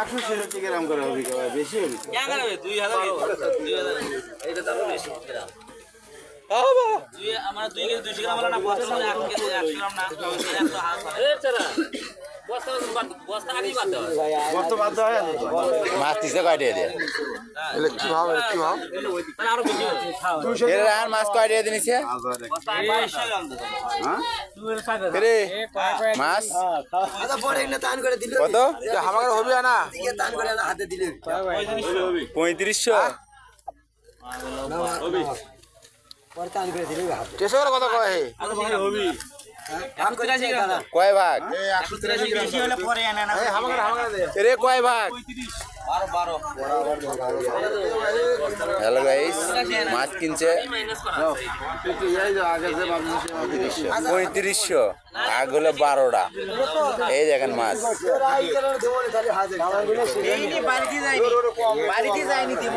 একশো 66 গ্রাম করে হবে, বেশি হবে। 2000 আমার 2 কেজি 200 গ্রাম না, বস্তা 1 কেজি 100 গ্রাম না, 100 হাফ বস্তা আগেই বাদ দেওয়া বস্তা বাদ দেওয়া হয়। মাছ তিসে কয় টাকা দিয়ে এলে কি ভাব, কি ভাব? তাহলে আরো বেশি হবে। এর আর মাছ কয় টাকা দিনিছে বস্তা 200 গ্রাম দিতে হবে। রে মাছ কত আমাকে হবে না 3500 টেসর কথা কয় কয় ভাগ বেশি হলে পরে এনে না। রে কয় ভাগ হ্যালো গাইস মাছ কিনছে মাইনাস করা আগে যে ভাবছি 3500 আগ হলো 12টা এই দেখেন মাছ বাড়িতে যায়নি দিব